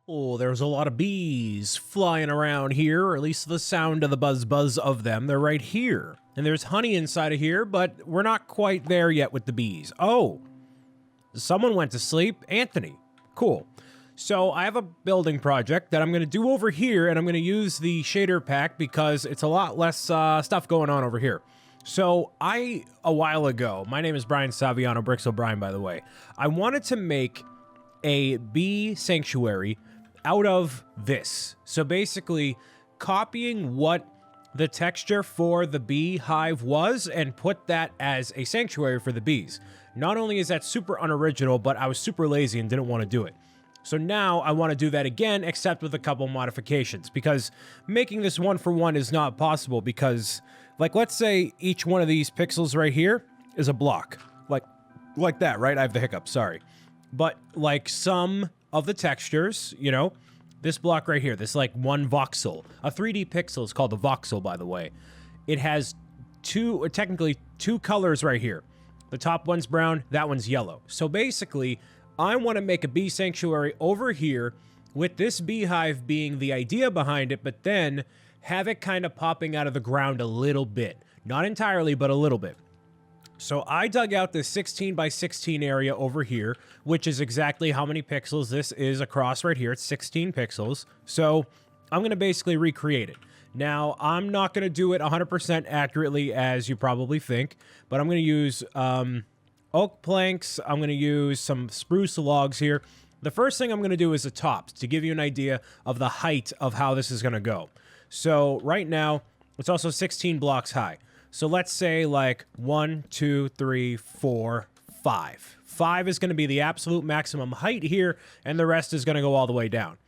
Oh, there's a lot of bees flying around here, or at least the sound of the buzz of them. They're right here. And there's honey inside of here, but we're not quite there yet with the bees. Oh, someone went to sleep. Anthony. Cool. So I have a building project that I'm going to do over here, and I'm going to use the shader pack because it's a lot less stuff going on over here. So a while ago, my name is Brian Saviano, Bricks O'Brien, by the way. I wanted to make a bee sanctuary out of this. So basically, copying what the texture for the bee hive was and put that as a sanctuary for the bees. Not only is that super unoriginal, but I was super lazy and didn't want to do it. So now I want to do that again, except with a couple modifications, because making this one-for-one is not possible because, like, let's say each one of these pixels right here is a block. Like that, right? I have the hiccup, sorry. But, like, some of the textures, you know, this block right here, this, like, one voxel. A 3D pixel is called a voxel, by the way. It has technically two colors right here. The top one's brown, that one's yellow. So basically, I want to make a bee sanctuary over here with this beehive being the idea behind it, but then have it kind of popping out of the ground a little bit. Not entirely, but a little bit. So I dug out this 16 by 16 area over here, which is exactly how many pixels this is across right here. It's 16 pixels. So I'm going to basically recreate it. Now, I'm not going to do it 100% accurately as you probably think, but I'm going to use oak planks. I'm going to use some spruce logs here. The first thing I'm going to do is the tops to give you an idea of the height of how this is going to go. So right now, it's also 16 blocks high. So let's say like 1, 2, 3, 4, 5. 5 is going to be the absolute maximum height here, and the rest is going to go all the way down.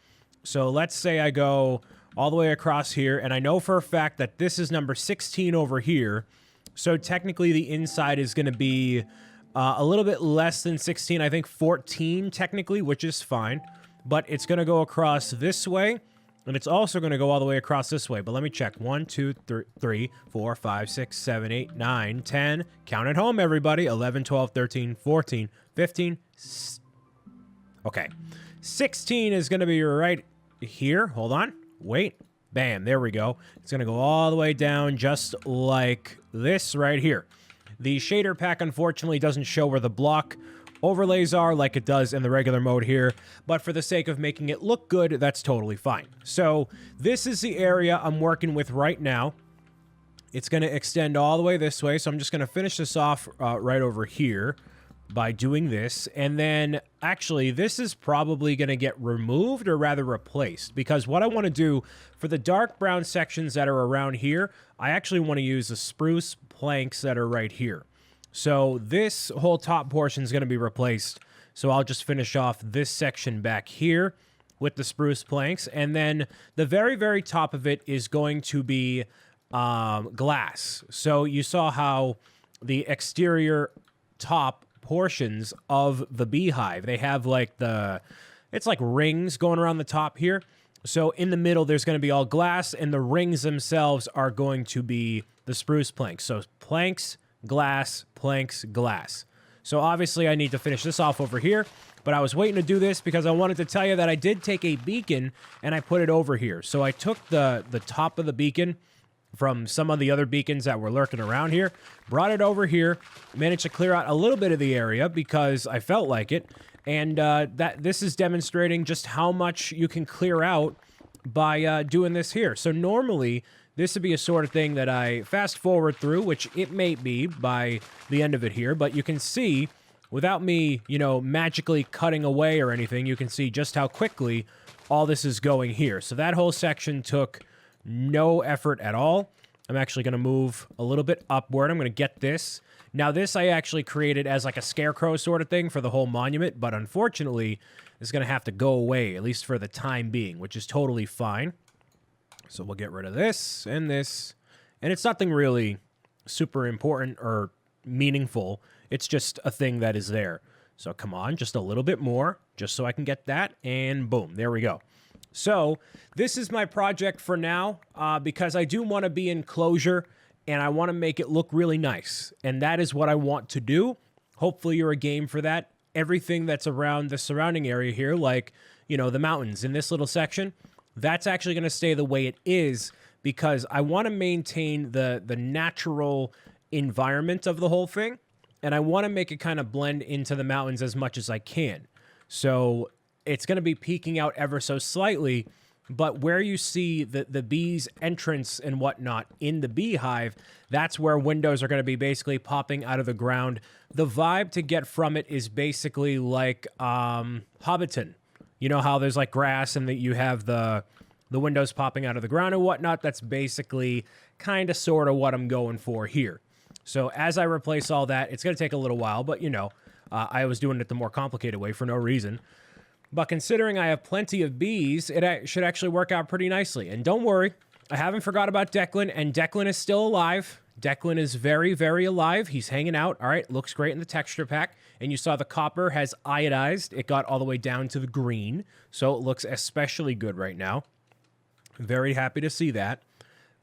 So let's say I go all the way across here, and I know for a fact that this is number 16 over here. So technically the inside is going to be a little bit less than 16, I think 14 technically, which is fine. But it's going to go across this way. And it's also going to go all the way across this way. But let me check. 1, 2, 3, 4, 5, 6, 7, 8, 9, 10. Count at home, everybody. 11, 12, 13, 14, 15. Okay. 16 is going to be right here. Hold on. Wait. Bam. There we go. It's going to go all the way down just like this right here. The shader pack, unfortunately, doesn't show where the block overlays are like it does in the regular mode here, but for the sake of making it look good, that's totally fine. So this is the area I'm working with right now. It's going to extend all the way this way, so I'm just going to finish this off right over here by doing this, and then actually this is probably going to get removed or rather replaced, because what I want to do for the dark brown sections that are around here, I actually want to use the spruce planks that are right here. So this whole top portion is going to be replaced. So I'll just finish off this section back here with the spruce planks. And then the very, very top of it is going to be glass. So you saw how the exterior top portions of the beehive, they have like it's like rings going around the top here. So in the middle, there's going to be all glass, and the rings themselves are going to be the spruce planks. So planks, glass, planks, glass. So obviously I need to finish this off over here, but I was waiting to do this because I wanted to tell you that I did take a beacon and I put it over here. So I took the top of the beacon from some of the other beacons that were lurking around here, brought it over here, managed to clear out a little bit of the area because I felt like it, and this is demonstrating just how much you can clear out by doing this here. So normally this would be a sort of thing that I fast forward through, which it may be by the end of it here, but you can see, without me, you know, magically cutting away or anything, you can see just how quickly all this is going here. So that whole section took no effort at all. I'm actually going to move a little bit upward. I'm going to get this. Now this I actually created as like a scarecrow sort of thing for the whole monument, but unfortunately, it's going to have to go away, at least for the time being, which is totally fine. So we'll get rid of this, and it's nothing really super important or meaningful. It's just a thing that is there. So come on, just a little bit more, just so I can get that, and boom, there we go. So this is my project for now, because I do want to be in closure, and I want to make it look really nice, and that is what I want to do. Hopefully you're a game for that. Everything that's around the surrounding area here, like, you know, the mountains in this little section, that's actually going to stay the way it is because I want to maintain the natural environment of the whole thing, and I want to make it kind of blend into the mountains as much as I can. So it's going to be peeking out ever so slightly, but where you see the bees' entrance and whatnot in the beehive, that's where windows are going to be basically popping out of the ground. The vibe to get from it is basically like Hobbiton. You know how there's like grass and that you have the windows popping out of the ground and whatnot? That's basically kind of sort of what I'm going for here. So as I replace all that, it's going to take a little while, but you know, I was doing it the more complicated way for no reason. But considering I have plenty of bees, it should actually work out pretty nicely. And don't worry, I haven't forgot about Declan, and Declan is still alive. Declan is very, very alive. He's hanging out. All right, looks great in the texture pack. And you saw the copper has iodized. It got all the way down to the green, so it looks especially good right now. Very happy to see that.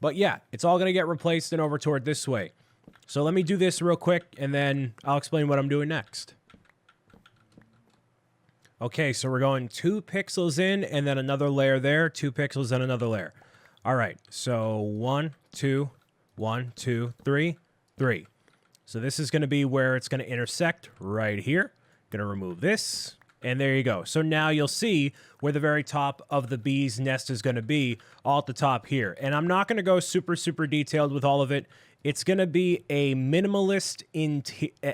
But yeah, it's all going to get replaced and over toward this way. So let me do this real quick, and then I'll explain what I'm doing next. Okay, so we're going 2 pixels in, and then another layer there, 2 pixels and another layer. All right, so 1, 2, 1, 2, 3, 3. So this is going to be where it's going to intersect right here. Going to remove this, and there you go. So now you'll see where the very top of the bee's nest is going to be, all at the top here. And I'm not going to go super, super detailed with all of it. It's going to be a minimalist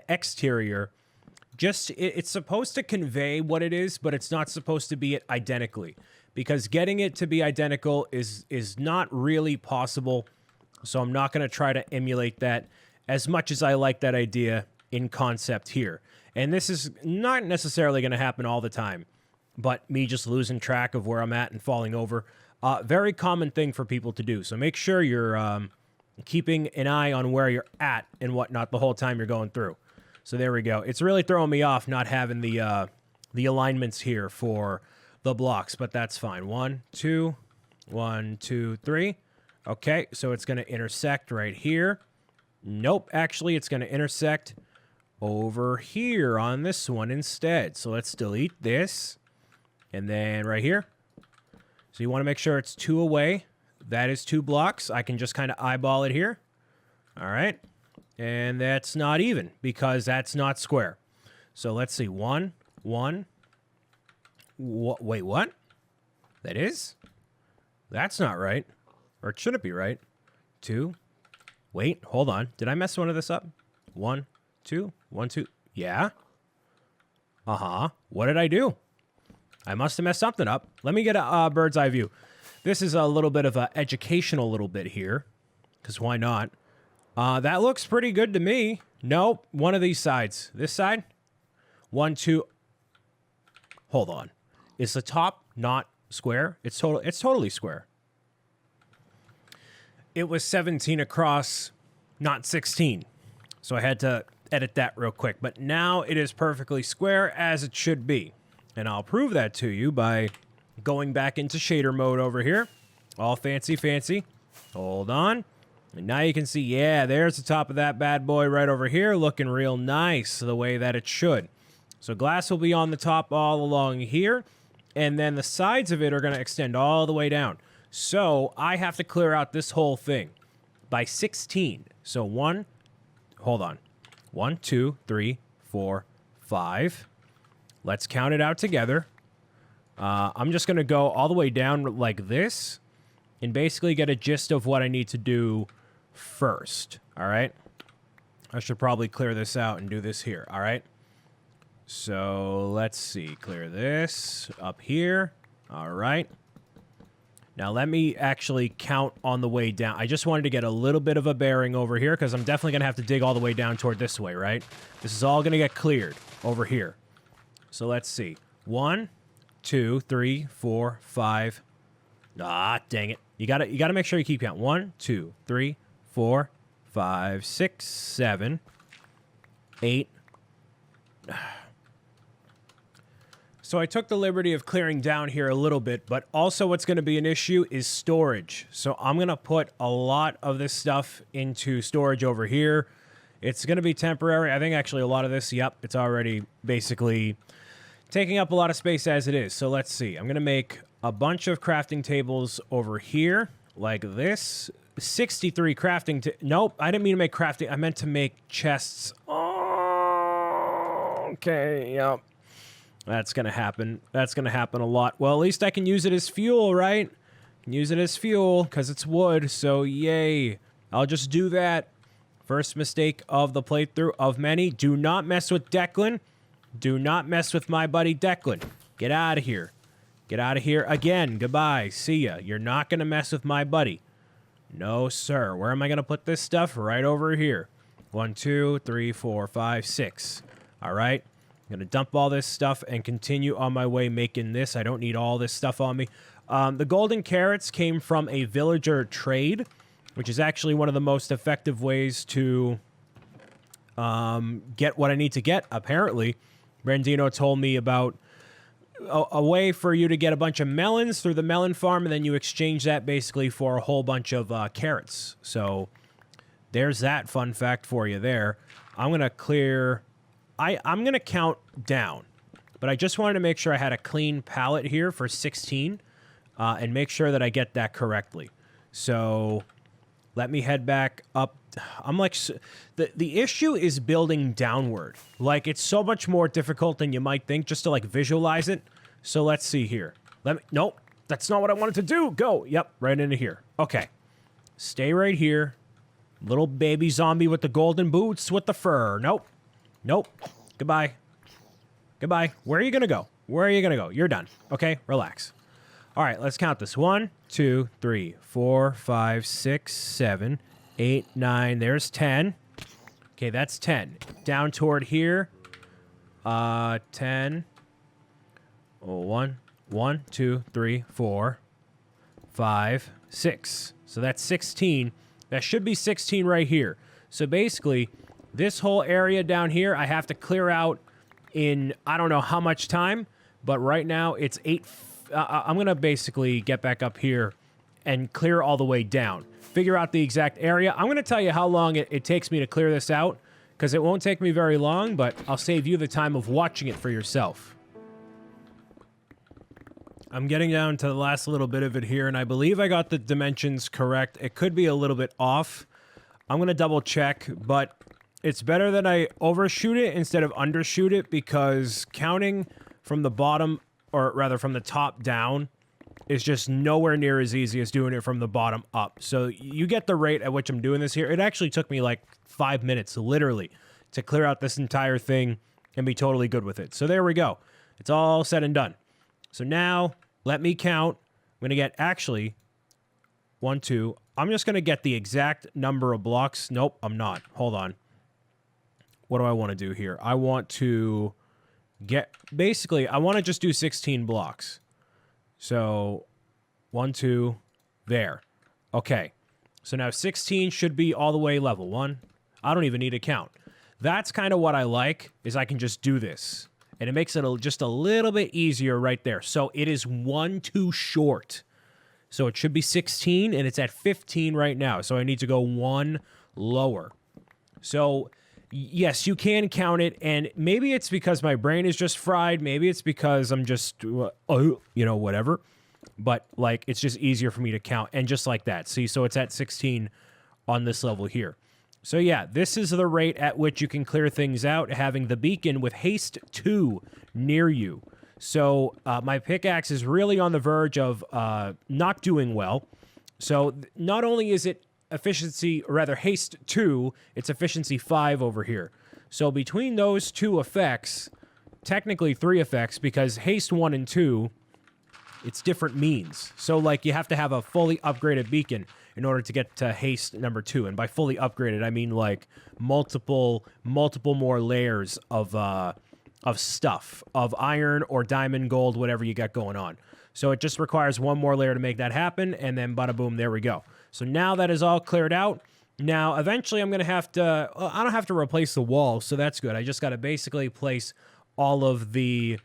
exterior. Just, it's supposed to convey what it is, but it's not supposed to be it identically. Because getting it to be identical is not really possible. So I'm not going to try to emulate that as much as I like that idea in concept here. And this is not necessarily going to happen all the time, but me just losing track of where I'm at and falling over. Very common thing for people to do. So make sure you're keeping an eye on where you're at and whatnot the whole time you're going through. So there we go. It's really throwing me off not having the alignments here for the blocks, but that's fine. 1, 2, 1, 2, 3. Okay, so it's going to intersect right here. Nope, actually it's going to intersect over here on this one instead. So let's delete this. And then right here. So you want to make sure it's 2 away. That is 2 blocks. I can just kind of eyeball it here. All right. And that's not even because that's not square. So let's see. 1, 1. Wait, what? That is? That's not right. Or it shouldn't be right. 2. Wait, hold on. Did I mess one of this up? 1, 2, 1, 2. Yeah. Uh-huh. What did I do? I must have messed something up. Let me get a bird's eye view. This is a little bit of an educational little bit here. Because why not? That looks pretty good to me. Nope. One of these sides. This side? 1, 2. Hold on. Is the top not square? It's totally square. It was 17 across, not 16. So I had to edit that real quick. But now it is perfectly square as it should be. And I'll prove that to you by going back into shader mode over here. All fancy, fancy. Hold on. And now you can see, yeah, there's the top of that bad boy right over here, looking real nice the way that it should. So glass will be on the top all along here, and then the sides of it are going to extend all the way down. So I have to clear out this whole thing by 16. So 1, 2, 3, 4, 5. Let's count it out together. I'm just going to go all the way down like this and basically get a gist of what I need to do first. All right. I should probably clear this out and do this here. All right. So let's see. Clear this up here. All right. Now let me actually count on the way down. I just wanted to get a little bit of a bearing over here because I'm definitely going to have to dig all the way down toward this way, right? This is all going to get cleared over here. So let's see. 1, 2, 3, 4, 5. Ah, dang it. You gotta make sure you keep count. 1, 2, 3, 4, 5, 6, 7, 8. So I took the liberty of clearing down here a little bit, but also what's going to be an issue is storage. So I'm going to put a lot of this stuff into storage over here. It's going to be temporary. I think actually a lot of this, yep, it's already basically taking up a lot of space as it is. So let's see. I'm going to make a bunch of crafting tables over here like this. 63 crafting. Nope, I didn't mean to make crafting. I meant to make chests. Oh, okay, yep. That's going to happen. That's going to happen a lot. Well, at least I can use it as fuel, right? I can use it as fuel because it's wood, so yay. I'll just do that. First mistake of the playthrough of many. Do not mess with Declan. Do not mess with my buddy Declan. Get out of here. Get out of here again. Goodbye. See ya. You're not going to mess with my buddy. No, sir. Where am I going to put this stuff? Right over here. 1, 2, 3, 4, 5, 6. All right. I'm going to dump all this stuff and continue on my way making this. I don't need all this stuff on me. The golden carrots came from a villager trade, which is actually one of the most effective ways to get what I need to get, apparently. Brandino told me about a way for you to get a bunch of melons through the melon farm, and then you exchange that basically for a whole bunch of carrots. So there's that fun fact for you there. I'm going to clear... I'm going to count down, but I just wanted to make sure I had a clean palette here for 16 and make sure that I get that correctly. So let me head back up. I'm like... The issue is building downward. Like, it's so much more difficult than you might think just to, like, visualize it. So let's see here. Nope, that's not what I wanted to do. Go. Yep, right into here. Okay. Stay right here. Little baby zombie with the golden boots with the fur. Nope. Nope. Goodbye. Goodbye. Where are you going to go? Where are you going to go? You're done. Okay, relax. All right, let's count this. 1, 2, 3, 4, 5, 6, 7, 8, 9. There's 10. Okay, that's 10. Down toward here. 10. Oh, 1, 2, 3, 4, 5, 6. So that's 16. That should be 16 right here. So basically, this whole area down here, I have to clear out in, I don't know how much time, but right now it's 8. I'm going to basically get back up here and clear all the way down. Figure out the exact area. I'm going to tell you how long it takes me to clear this out, because it won't take me very long, but I'll save you the time of watching it for yourself. I'm getting down to the last little bit of it here, and I believe I got the dimensions correct. It could be a little bit off. I'm going to double check, but it's better that I overshoot it instead of undershoot it, because counting from the bottom, or rather from the top down, is just nowhere near as easy as doing it from the bottom up. So you get the rate at which I'm doing this here. It actually took me like 5 minutes, literally, to clear out this entire thing and be totally good with it. So there we go. It's all said and done. So now, let me count. I'm going to get, actually, 1, 2. I'm just going to get the exact number of blocks. Nope, I'm not. Hold on. What do I want to do here? I want to get, basically, I want to just do 16 blocks. So, 1, 2, there. Okay. So now 16 should be all the way level 1. I don't even need to count. That's kind of what I like, is I can just do this. And it makes it just a little bit easier right there. So it is 1 too short. So it should be 16, and it's at 15 right now. So I need to go 1 lower. So, yes, you can count it, and maybe it's because my brain is just fried. Maybe it's because I'm just, whatever. But, like, it's just easier for me to count. And just like that. See, so it's at 16 on this level here. So, yeah, this is the rate at which you can clear things out, having the beacon with haste 2 near you. So, my pickaxe is really on the verge of not doing well. So, not only is it efficiency, or rather haste 2, it's efficiency 5 over here. So, between those two effects, technically 3 effects, because haste 1 and 2, it's different means. So, like, you have to have a fully upgraded beacon in order to get to haste number 2. And by fully upgraded, I mean, like, multiple more layers of stuff, of iron or diamond, gold, whatever you got going on. So it just requires 1 more layer to make that happen, and then bada boom, there we go. So now that is all cleared out. Now, eventually I'm going to have to, I don't have to replace the wall, so that's good. I just got to basically place all of the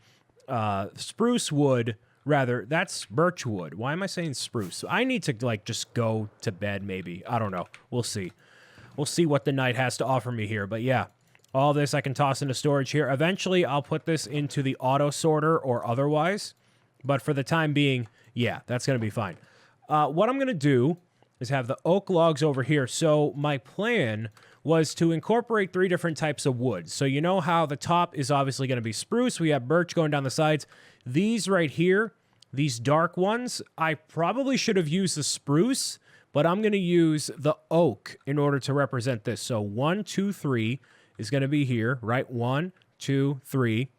spruce wood. Rather, that's birch wood. Why am I saying spruce? I need to, like, just go to bed, maybe. I don't know. We'll see. We'll see what the night has to offer me here. But, yeah, All this I can toss into storage here. Eventually, I'll put this into the auto sorter or otherwise. But for the time being, yeah, that's going to be fine. What I'm going to do is have the oak logs over here. So my plan was to incorporate 3 different types of wood. So you know how the top is obviously going to be spruce. We have birch going down the sides. These right here, these dark ones, I probably should have used the spruce, but I'm going to use the oak in order to represent this. So 1, 2, 3 is going to be here, right? 1, 2, 3.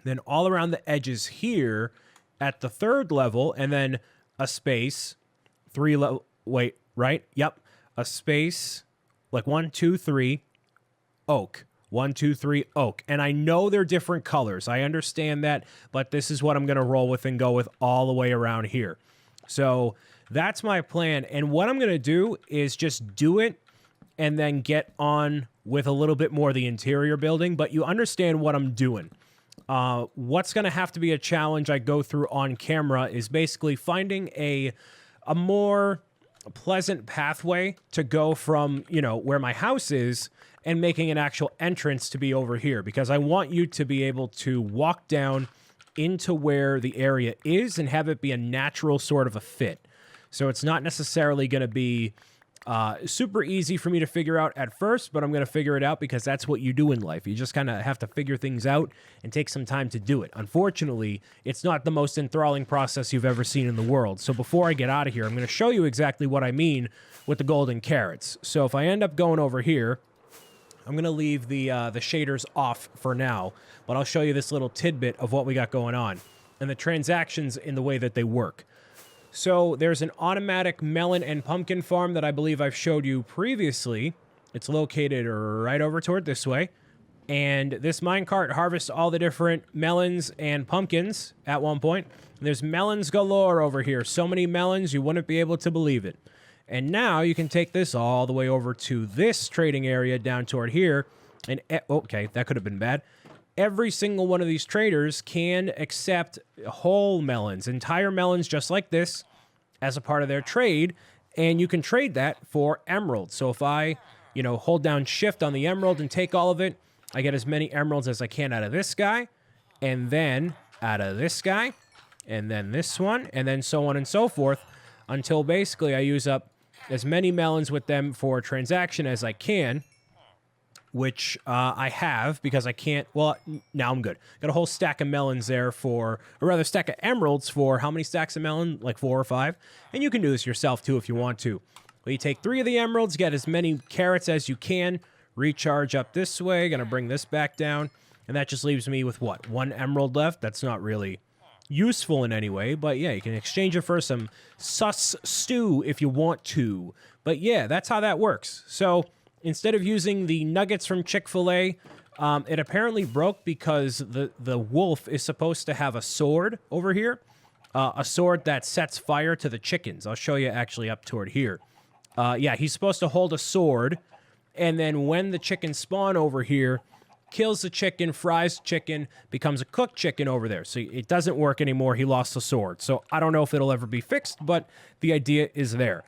Then all around the edges here at the 3rd level, and then a space, 3 level, wait, right? Yep. A space, like 1, 2, 3, oak. 1, 2, 3, oak. And I know they're different colors. I understand that, but this is what I'm going to roll with and go with all the way around here. So that's my plan. And what I'm going to do is just do it and then get on with a little bit more of the interior building. But you understand what I'm doing. What's going to have to be a challenge I go through on camera is basically finding a more pleasant pathway to go from, you know, where my house is and making an actual entrance to be over here, because I want you to be able to walk down into where the area is and have it be a natural sort of a fit. So it's not necessarily going to be super easy for me to figure out at first, but I'm going to figure it out because that's what you do in life. You just kind of have to figure things out and take some time to do it. Unfortunately, it's not the most enthralling process you've ever seen in the world. So before I get out of here, I'm going to show you exactly what I mean with the golden carrots. So if I end up going over here, I'm going to leave the shaders off for now, but I'll show you this little tidbit of what we got going on and the transactions in the way that they work. So there's an automatic melon and pumpkin farm that I believe I've showed you previously. It's located right over toward this way. And this minecart harvests all the different melons and pumpkins at one point. And there's melons galore over here. So many melons, you wouldn't be able to believe it. And now you can take this all the way over to this trading area down toward here. And, okay, that could have been bad. Every single one of these traders can accept whole melons, entire melons just like this, as a part of their trade, and you can trade that for emeralds. So if I, you know, hold down shift on the emerald and take all of it, I get as many emeralds as I can out of this guy, and then out of this guy, and then this one, and then so on and so forth, until basically I use up as many melons with them for a transaction as I can, which I have because I can't, well, now I'm good. Got a whole stack of melons there for, or rather stack of emeralds for how many stacks of melon? Like 4 or 5. And you can do this yourself too if you want to. Well, you take 3 of the emeralds, get as many carrots as you can, recharge up this way, gonna bring this back down, and that just leaves me with what? 1 emerald left? That's not really useful in any way, but yeah, you can exchange it for some sus stew if you want to. But yeah, that's how that works. So instead of using the nuggets from Chick-fil-A, it apparently broke because the wolf is supposed to have a sword over here. A sword that sets fire to the chickens. I'll show you actually up toward here. Yeah, he's supposed to hold a sword, and then when the chickens spawn over here, kills the chicken, fries the chicken, becomes a cooked chicken over there. So it doesn't work anymore. He lost the sword. So I don't know if it'll ever be fixed, but the idea is there.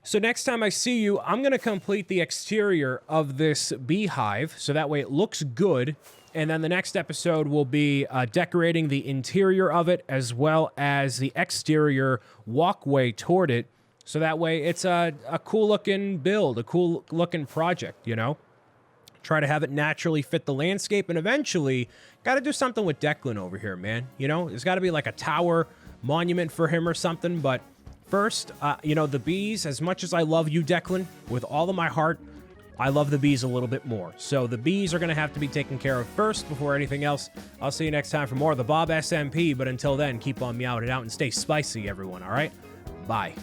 So next time I see you, I'm going to complete the exterior of this beehive, so that way it looks good. And then the next episode will be decorating the interior of it, as well as the exterior walkway toward it. So that way it's a cool-looking build, a cool-looking project, you know? Try to have it naturally fit the landscape, and eventually, got to do something with Declan over here, man. You know, there's got to be like a tower monument for him or something, but first, you know, the bees, as much as I love you, Declan, with all of my heart, I love the bees a little bit more. So the bees are going to have to be taken care of first before anything else. I'll see you next time for more of the Bob SMP, but until then, keep on meowing it out and stay spicy, everyone, all right? Bye.